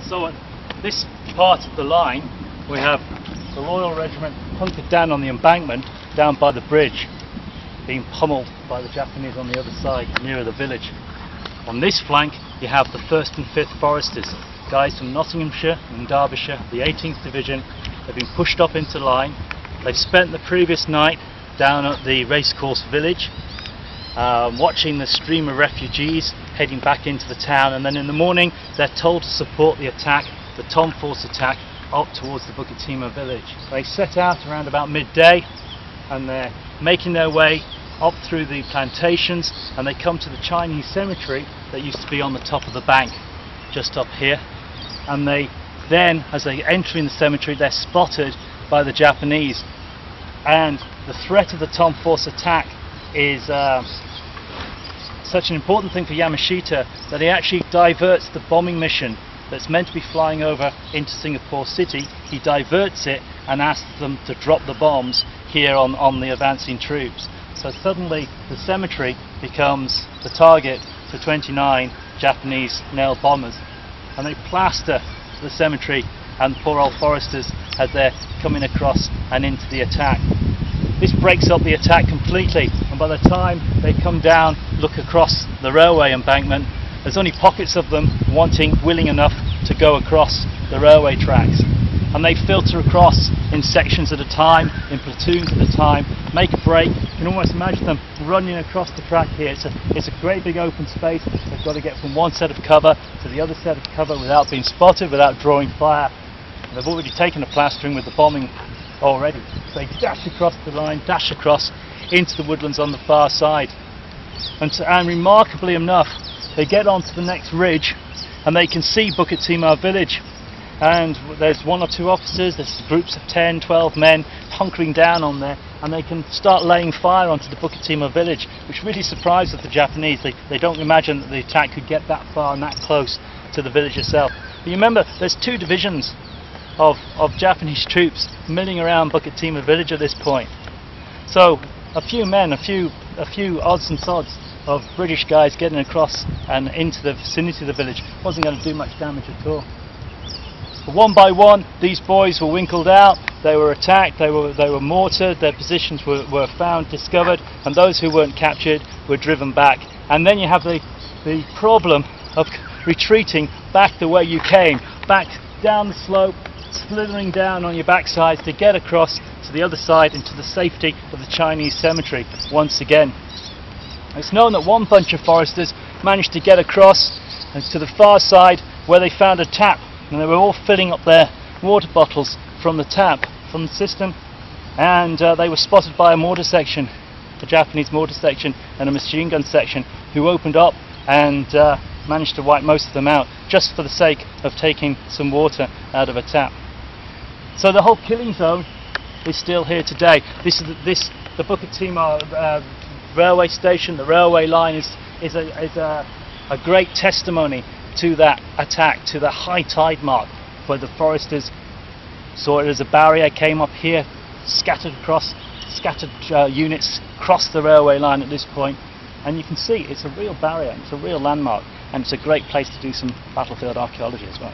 So at this part of the line we have the Royal Regiment hunkered down on the embankment down by the bridge, being pummeled by the Japanese on the other side nearer the village. On this flank you have the 1st and 5th Foresters, guys from Nottinghamshire and Derbyshire, the 18th Division. They've been pushed up into line. They've spent the previous night down at the racecourse village watching the stream of refugees heading back into the town, and then in the morning they're told to support the attack, the Tom Force attack, up towards the Bukit Timah village. They set out around about midday and they're making their way up through the plantations, and they come to the Chinese cemetery that used to be on the top of the bank just up here, and they then, as they enter in the cemetery, they're spotted by the Japanese, and the threat of the Tom Force attack is such an important thing for Yamashita that he actually diverts the bombing mission that's meant to be flying over into Singapore City. He diverts it and asks them to drop the bombs here on the advancing troops. So suddenly the cemetery becomes the target for 29 Japanese nail bombers, and they plaster the cemetery and the poor old Foresters as they're coming across and into the attack. This breaks up the attack completely, and by the time they come down, look across the railway embankment, there's only pockets of them willing enough to go across the railway tracks, and they filter across in sections at a time, in platoons at a time, make a break. You can almost imagine them running across the track here. It's a great big open space. They've got to get from one set of cover to the other set of cover without being spotted, without drawing fire. And they've already taken a plastering with the bombing already. So they dash across the line, dash across into the woodlands on the far side, and remarkably enough they get onto the next ridge and they can see Bukit Timah village, and there's 1 or 2 officers, there's groups of 10, 12 men hunkering down on there, and they can start laying fire onto the Bukit Timah village, which really surprises the Japanese. They don't imagine that the attack could get that far and that close to the village itself. But you remember, there's 2 divisions of Japanese troops milling around Bukit Timah village at this point. So a few men, a few odds and sods of British guys getting across and into the vicinity of the village wasn't going to do much damage at all. But one by one these boys were winkled out, they were attacked, they were mortared, their positions were found, discovered, and those who weren't captured were driven back. And then you have the problem of retreating back the way you came, back down the slope, slithering down on your backside to get across to the other side into the safety of the Chinese cemetery once again. It's known that one bunch of Foresters managed to get across to the far side where they found a tap, and they were all filling up their water bottles from the tap, from the system, and they were spotted by a mortar section, a Japanese mortar section and a machine gun section, who opened up and managed to wipe most of them out just for the sake of taking some water out of a tap. So the whole killing zone is still here today. The Bukit Timah railway station, the railway line is a great testimony to that attack, to the high tide mark, where the Foresters saw it as a barrier, came up here, scattered units crossed the railway line at this point, and you can see it's a real barrier, it's a real landmark, and it's a great place to do some battlefield archaeology as well.